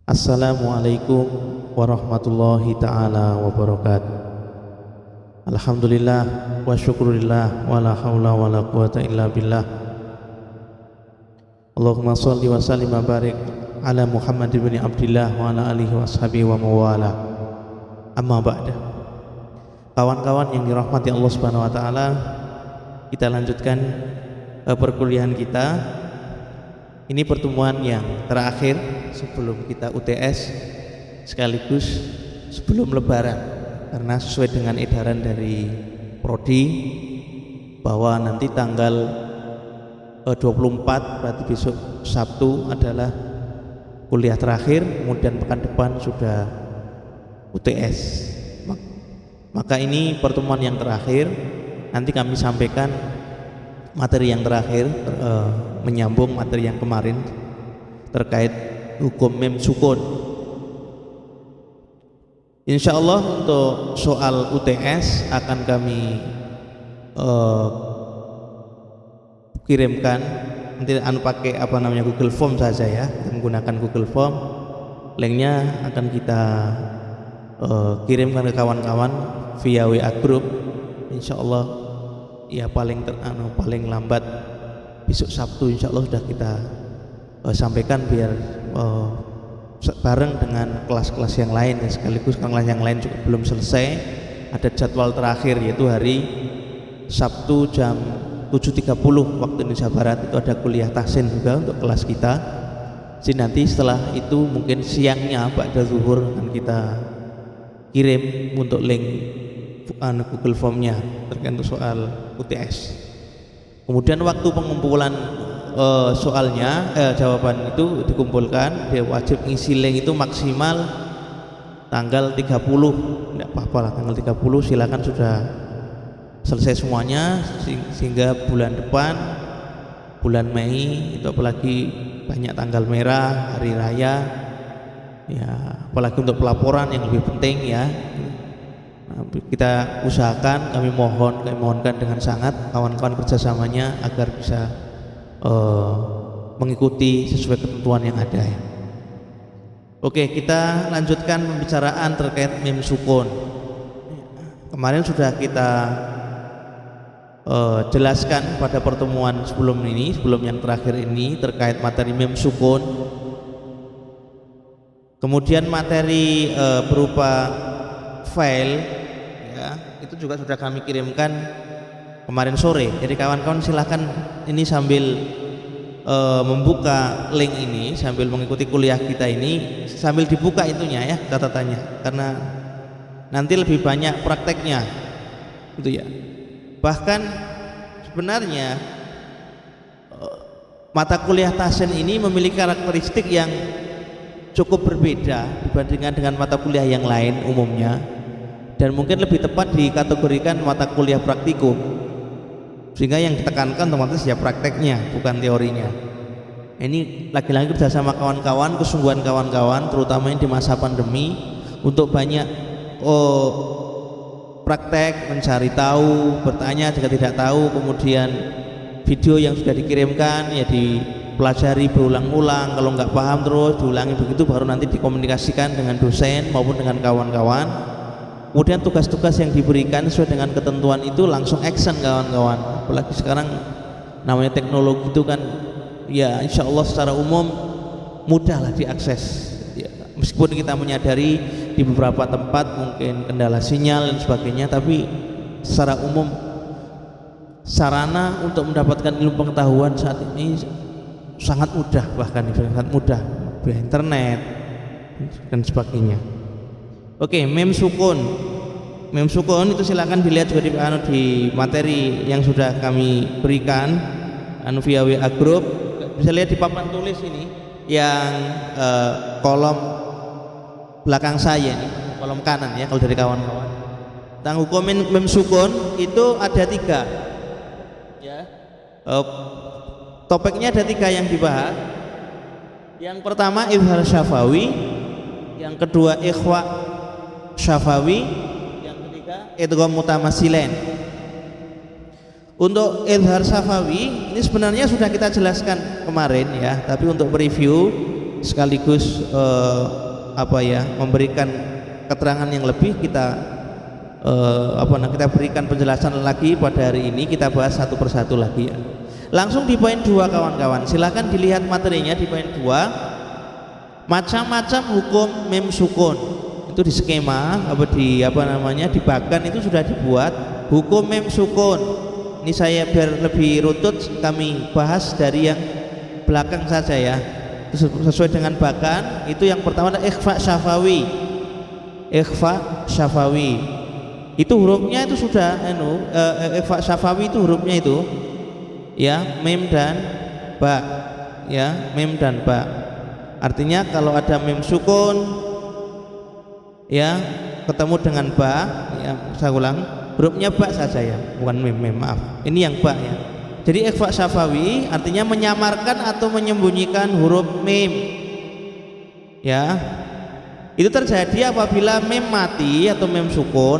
Assalamualaikum warahmatullahi ta'ala wabarakatuh. Alhamdulillah wa syukurillah wa la hawla wa la quwata illa billah. Allahumma salli wa sallim wa barik ala Muhammad ibn Abdillah wa ala alihi wa ashabihi wa mawala. Amma ba'da. Kawan-kawan yang dirahmati Allah Subhanahu wa taala, kita lanjutkan perkuliahan kita. Ini pertemuan yang terakhir sebelum kita UTS sekaligus sebelum lebaran, karena sesuai dengan edaran dari Prodi bahwa nanti tanggal 24 berarti besok Sabtu adalah kuliah terakhir, kemudian pekan depan sudah UTS. Maka ini pertemuan yang terakhir, nanti kami sampaikan materi yang terakhir, menyambung materi yang kemarin terkait hukum mem sukun. Insya Allah untuk soal UTS akan kami kirimkan, nanti pakai Google Form saja ya, menggunakan Google Form. Linknya akan kita kirimkan ke kawan-kawan via WA Group. Insya Allah ya paling lambat besok Sabtu insya Allah sudah kita sampaikan, biar bareng dengan kelas-kelas yang lain, dan sekaligus kelas yang lain juga belum selesai. Ada jadwal terakhir yaitu hari Sabtu jam 7.30 waktu Indonesia Barat, itu ada kuliah tahsin juga untuk kelas kita. Jadi nanti setelah itu mungkin siangnya pada zuhur akan kita kirim untuk link Google Formnya terkait soal UTS. Kemudian waktu pengumpulan jawaban itu dikumpulkan, dia wajib ngisi link itu maksimal tanggal 30. Tidak apa-apa lah, tanggal 30 silakan sudah selesai semuanya, sehingga bulan depan, bulan Mei itu apalagi banyak tanggal merah, hari raya ya, apalagi untuk pelaporan yang lebih penting ya. Kita usahakan, kami mohonkan dengan sangat kawan-kawan kerjasamanya agar bisa mengikuti sesuai ketentuan yang ada ya. Oke, kita lanjutkan pembicaraan terkait mim sukun. Kemarin sudah kita jelaskan pada pertemuan sebelum yang terakhir ini terkait materi mim sukun. Kemudian materi berupa file ya, itu juga sudah kami kirimkan kemarin sore. Jadi kawan-kawan silahkan ini sambil membuka link ini, sambil mengikuti kuliah kita ini, sambil dibuka itunya ya, catatannya, karena nanti lebih banyak prakteknya gitu ya. Bahkan sebenarnya mata kuliah tahsin ini memiliki karakteristik yang cukup berbeda dibandingkan dengan mata kuliah yang lain umumnya, dan mungkin lebih tepat dikategorikan mata kuliah praktikum, sehingga yang ditekankan otomatis ya prakteknya, bukan teorinya. Ini lagi-lagi bersama kawan-kawan, kesungguhan kawan-kawan terutama di masa pandemi untuk banyak praktek, mencari tahu, bertanya jika tidak tahu, kemudian video yang sudah dikirimkan ya dipelajari berulang-ulang, kalau nggak paham terus diulangi, begitu baru nanti dikomunikasikan dengan dosen maupun dengan kawan-kawan. Kemudian tugas-tugas yang diberikan sesuai dengan ketentuan itu langsung action kawan-kawan. Apalagi sekarang namanya teknologi itu kan ya insya Allah secara umum mudah lah diakses ya, meskipun kita menyadari di beberapa tempat mungkin kendala sinyal dan sebagainya, tapi secara umum sarana untuk mendapatkan ilmu pengetahuan saat ini sangat mudah, bahkan sangat mudah via internet dan sebagainya. Oke, mem sukun. Mem sukun itu silakan dilihat juga di materi yang sudah kami berikan via WA Group. Bisa lihat di papan tulis ini yang kolom belakang saya ini, kolom kanan ya kalau dari kawan-kawan. Tentang hukum mem sukun itu ada 3 ya. Topiknya ada 3 yang dibahas. Yang pertama izhar syafawi, yang kedua ikhwa syafawi, yang ketiga idgham mutamasilain. Untuk izhar syafawi ini sebenarnya sudah kita jelaskan kemarin ya, tapi untuk mereview sekaligus memberikan keterangan yang lebih, kita kita berikan penjelasan lagi pada hari ini. Kita bahas satu persatu lagi ya. Langsung di poin 2 kawan-kawan, silakan dilihat materinya di poin 2. Macam-macam hukum mem sukun itu di skema di bagan itu sudah dibuat hukum mem sukun. Ini saya biar lebih runtut kami bahas dari yang belakang saja ya, sesuai dengan bagan. Itu yang pertama adalah ikhfa syafawi. Ikhfa syafawi itu hurufnya itu sudah ikhfa syafawi itu hurufnya itu ya mem dan ba, ya mem dan ba. Artinya kalau ada mem sukun ya ketemu dengan ba, ya saya ulang, hurufnya ba saja ya, bukan mem, maaf. Ini yang ba ya. Jadi ikhfa syafawi artinya menyamarkan atau menyembunyikan huruf mem. Ya. Itu terjadi apabila mem mati atau mem sukun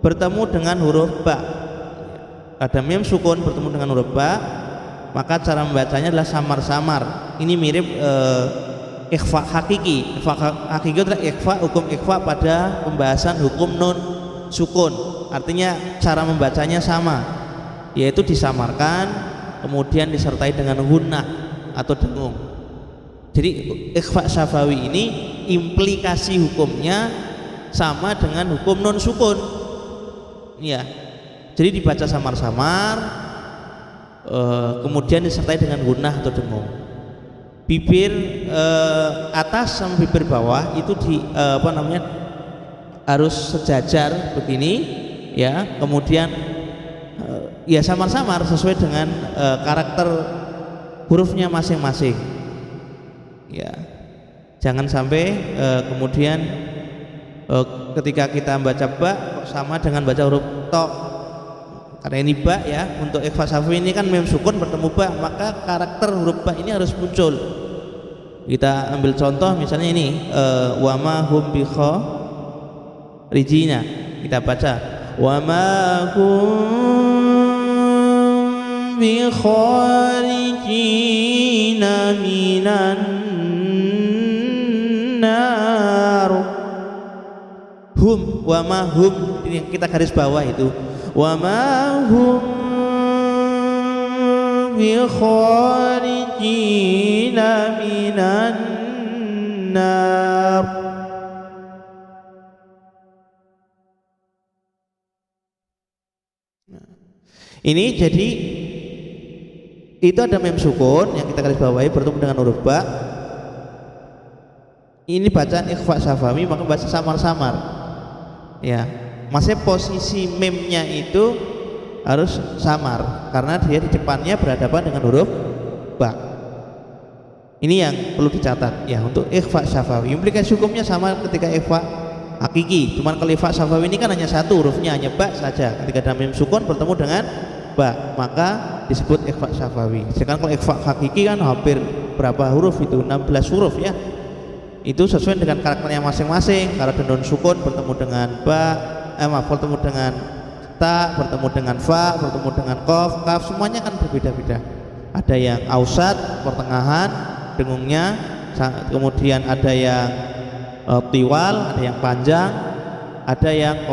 bertemu dengan huruf ba. Ada mem sukun bertemu dengan huruf ba, maka cara membacanya adalah samar-samar. Ini mirip ikhfa hakiki. Ikhfa hakiki adalah hukum ikhfa pada pembahasan hukum nun sukun. Artinya cara membacanya sama, yaitu disamarkan kemudian disertai dengan gunnah atau dengung. Jadi ikhfa syafawi ini implikasi hukumnya sama dengan hukum non sukun ya. Jadi dibaca samar-samar kemudian disertai dengan gunnah atau dengung. Bibir atas sama bibir bawah itu harus sejajar begini ya, kemudian ya samar-samar sesuai dengan karakter hurufnya masing-masing ya. Jangan sampai kemudian ketika kita baca ba sama dengan baca huruf to, karena ini ba ya. Untuk ikhfa syafawi ini kan mem sukun bertemu ba, maka karakter huruf ba ini harus muncul. Kita ambil contoh misalnya ini wa ma hum bi kharijina, kita baca wa ma hum bi kharijina minan nar. Hum, wa ma hum ini kita garis bawah itu wa ma hum bi kharijina minan nar. Ini jadi itu ada mem sukun yang kita garis bawahi bertemu dengan huruf ba. Ini bacaan ikhfa syafawi, maka baca samar-samar ya. Masih posisi memnya itu harus samar karena dia di depannya berhadapan dengan huruf ba. Ini yang perlu dicatat ya untuk ikhfa syafawi. Implikasi hukumnya sama ketika ikhfa hakiki, cuman kalau ikhfa syafawi ini kan hanya satu hurufnya, hanya ba saja. Ketika ada mem sukun bertemu dengan ba, maka disebut ikhfa syafawi. Sedangkan kalau ikhfa hakiki kan hampir berapa huruf itu, 16 huruf ya. Itu sesuai dengan karakternya masing-masing. Kalau nun sukun bertemu dengan bertemu dengan ta, bertemu dengan fa, bertemu dengan qaf, kaf, semuanya kan berbeda-beda. Ada yang ausat, pertengahan dengungnya, kemudian ada yang tiwal, ada yang panjang, ada yang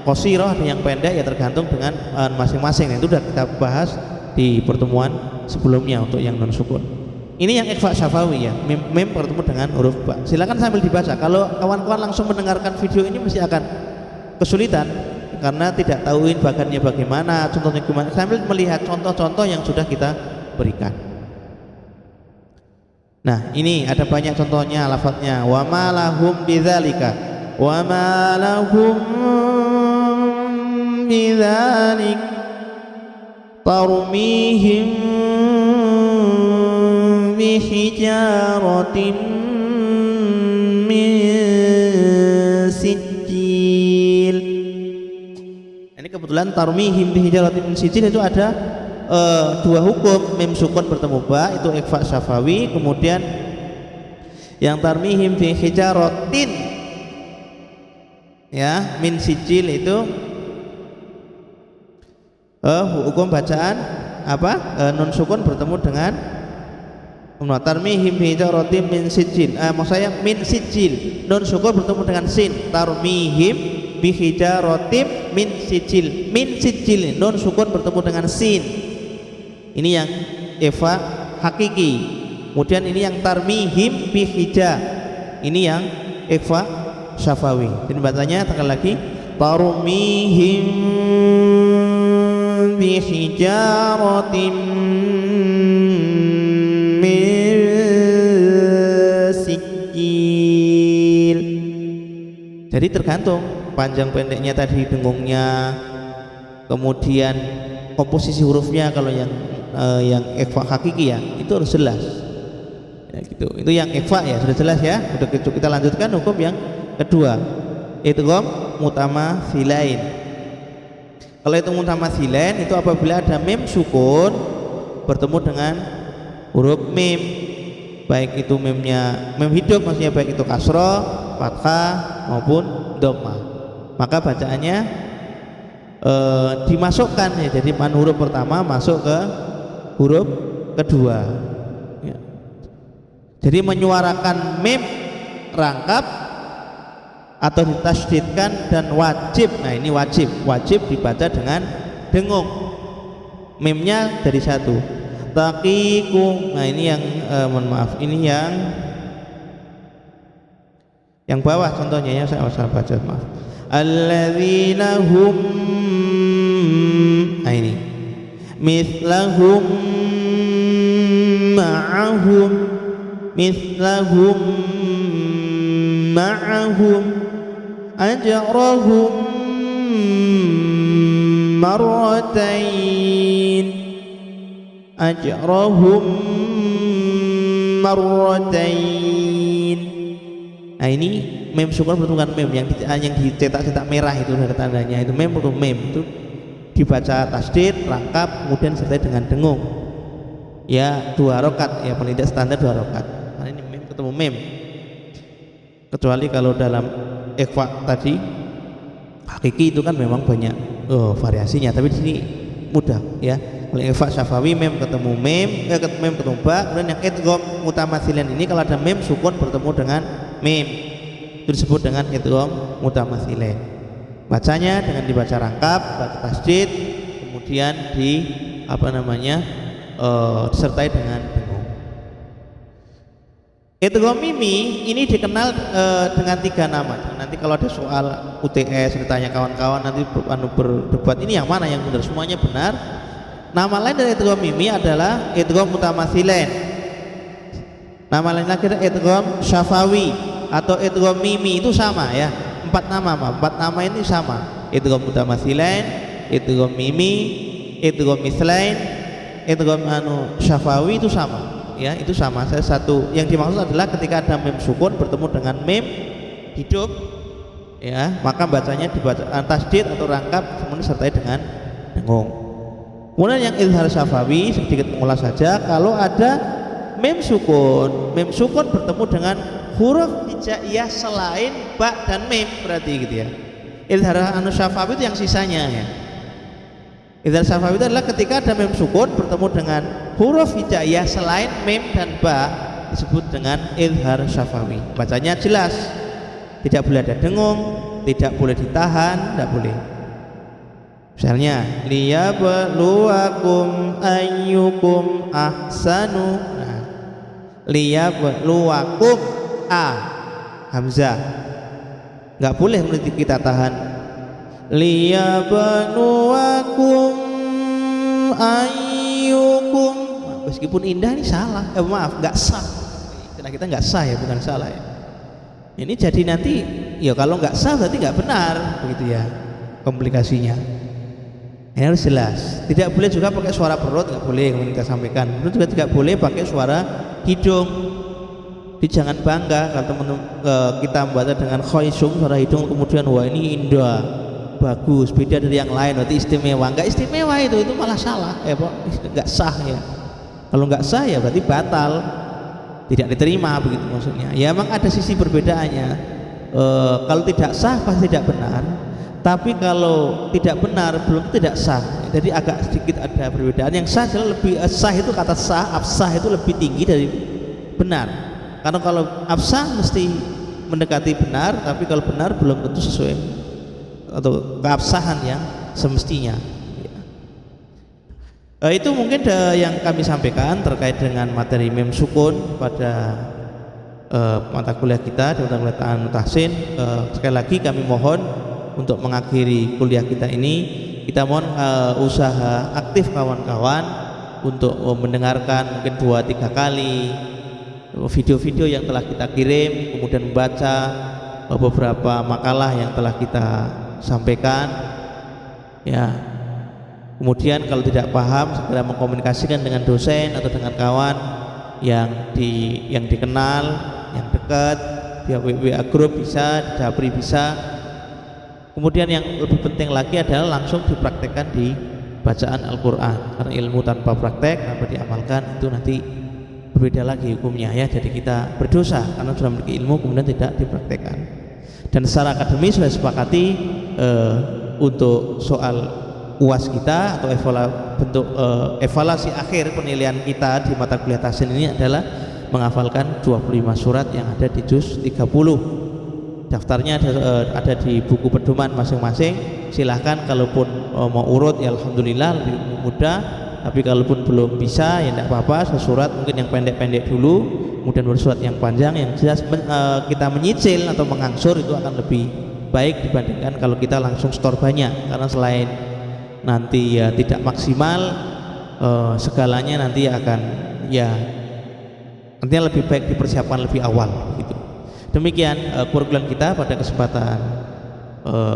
qasirah, ada yang pendek, ya tergantung dengan masing-masing. Itu sudah kita bahas di pertemuan sebelumnya untuk yang non sukun. Ini yang ikhfa syafawi ya, mem bertemu dengan huruf ba. Silakan sambil dibaca. Kalau kawan-kawan langsung mendengarkan video ini mesti akan kesulitan karena tidak tahuin bagannya bagaimana, contohnya gimana. Sambil melihat contoh-contoh yang sudah kita berikan. Nah, ini ada banyak contohnya lafadznya. Wa ma lahum bidzalika. Wa ma lahum bidzalik. Tarmihim bihijaratin min sijil. Ini kebetulan tarmihim bihijaratin min sijil itu ada dua hukum, mem sukun bertemu ba itu ikhfa syafawi, kemudian yang tarmihim bihijaratin ya min sijil itu hukum bacaan apa nun sukun bertemu dengan tarmihim bi hijaratin min sijil. Maksud saya min sijil, nun sukun bertemu dengan sin, tarmihim bi hijaratin min sijil. Min sijil, nun sukun bertemu dengan sin, ini yang ikhfa hakiki. Kemudian ini yang tarmihim bi hija, ini yang ikhfa syafawi. Jadi bacanya sekali lagi, tarmihim bi hijaratin min sijil. Jadi tergantung panjang pendeknya tadi dengungnya, kemudian komposisi hurufnya. Kalau yang ikhfa hakiki ya itu harus jelas ya, gitu. Itu yang ikhfa ya sudah jelas ya. Udah kita lanjutkan hukum yang kedua, idgham mutamathilain. Kalau itu mutamathilain itu apabila ada mim sukun bertemu dengan huruf mim, baik itu mimnya mim hidup, maksudnya baik itu kasroh, fathah maupun dhammah, maka bacaannya dimasukkan ya. Jadi huruf pertama masuk ke huruf kedua ya. Jadi menyuarakan mim rangkap atau ditasydidkan dan wajib. Nah ini wajib dibaca dengan dengung, mimnya dari satu. Taqikum, nah ini yang mohon maaf, ini yang bawah contohnya ya, saya baca, maaf. Alladzina hum, nah ini mithlahum ma'ahum, mithlahum ma'ahum ajrahum marratain, ajrahum marratain. Nah ini mem sukun bertemu dengan mem yang dicetak merah itu ada tandanya, itu mem atau mem itu dibaca tasdid rangkap kemudian disertai dengan dengung ya, 2 rakaat ya, paling tidak standar 2 rakaat. Nah ini mem ketemu mem, kecuali kalau dalam ikhfa tadi hakiki itu kan memang banyak variasinya, tapi di sini mudah ya. Kalau ikhfa syafawi mem ketemu mem, mem ketemu ba. Kemudian yang idgham mutamathilan ini kalau ada mem sukun bertemu dengan mem itu disebut dengan idgham mutamathilan. Bacanya dengan dibaca rangkap, baca tasdid, kemudian disertai dengan dengung. Idgham mimi ini dikenal dengan 3 nama. Nanti kalau ada soal UTS ditanya kawan-kawan nanti berdebat ini yang mana yang benar, semuanya benar. Nama lain dari idgham mimi adalah idgham mutamathilain. Nama lain lagi adalah idgham syafawi atau idgham mimi, itu sama ya. 4 nama ini sama. Idgham mutamathilain, idgham mimi, idgham mithlain, idgham syafawi itu sama ya, itu sama. Saya satu yang dimaksud adalah ketika ada mim sukun bertemu dengan mim hidup ya, maka bacanya dibaca tasdid atau rangkap kemudian disertai dengan dengung. Kemudian yang izhar syafawi sedikit mengulas saja, kalau ada mim sukun bertemu dengan huruf hijaiyah selain ba dan mim, berarti gitu ya. Izhar syafawi itu yang sisanya ya. Izhar syafawi itu adalah ketika ada mim sukun bertemu dengan huruf hijaiyah selain mim dan ba, disebut dengan izhar syafawi. Bacanya jelas, tidak boleh ada dengung, tidak boleh ditahan, tidak boleh. Misalnya liyabluwakum ayyukum ahsanu. Nah, liyabluwakum hamzah nggak boleh kita tahan. Liyabluwakum ayyukum, meskipun indah ini salah, maaf nggak sah. Karena kita nggak sah ya, bukan salah ya. Ini jadi nanti ya kalau nggak sah berarti nggak benar begitu ya komplikasinya. Ini harus jelas. Tidak boleh juga pakai suara perut, nggak boleh, yang kita sampaikan. Itu juga tidak boleh pakai suara hidung. Jadi jangan bangga kalau teman-teman kita membaca dengan khaisum suara hidung, kemudian wah ini indah, bagus, beda dari yang lain, berarti istimewa. Nggak istimewa itu malah salah, nggak sah ya. Kalau nggak sah ya berarti batal, tidak diterima begitu maksudnya. Ya emang ada sisi perbedaannya. Kalau tidak sah pasti tidak benar. Tapi kalau tidak benar belum tidak sah. Jadi agak sedikit ada perbedaan. Yang sah adalah lebih sah itu kata sah, absah itu lebih tinggi dari benar. Karena kalau absah mesti mendekati benar, tapi kalau benar belum tentu sesuai atau keabsahan yang semestinya. Itu mungkin yang kami sampaikan terkait dengan materi mem sukun pada mata kuliah kita di mata kuliah Ta'an Tahsin. Sekali lagi kami mohon untuk mengakhiri kuliah kita ini, kita mohon usaha aktif kawan-kawan untuk mendengarkan mungkin 2-3 kali video-video yang telah kita kirim, kemudian membaca beberapa makalah yang telah kita sampaikan ya. Kemudian kalau tidak paham segera mengkomunikasikan dengan dosen atau dengan kawan yang dikenal, yang dekat, via WA group bisa, Japri bisa. Kemudian yang lebih penting lagi adalah langsung dipraktekkan di bacaan Al-Quran, karena ilmu tanpa praktek tanpa diamalkan itu nanti berbeda lagi hukumnya ya. Jadi kita berdosa karena sudah memiliki ilmu kemudian tidak dipraktekkan. Dan secara akademis sudah sepakati untuk soal UAS kita atau evaluasi akhir penilaian kita di mata kuliah tahsin ini adalah menghafalkan 25 surat yang ada di juz 30. Daftarnya ada di buku pedoman masing-masing. Silahkan kalaupun mau urut ya alhamdulillah lebih mudah, tapi kalaupun belum bisa ya tidak apa-apa, sesurat mungkin yang pendek-pendek dulu, kemudian bersurat yang panjang. Yang jelas kita menyicil atau mengangsur itu akan lebih baik dibandingkan kalau kita langsung store banyak, karena selain nanti ya tidak maksimal, segalanya nanti akan ya nantinya lebih baik dipersiapkan lebih awal gitu. Demikian kurikulum kita pada kesempatan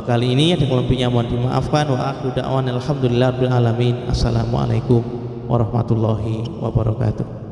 kali ini. Ada kelebihnya mohon dimaafkan. Wa akhiru da'wan alhamdulillahirabbil alamin. Assalamualaikum warahmatullahi wabarakatuh.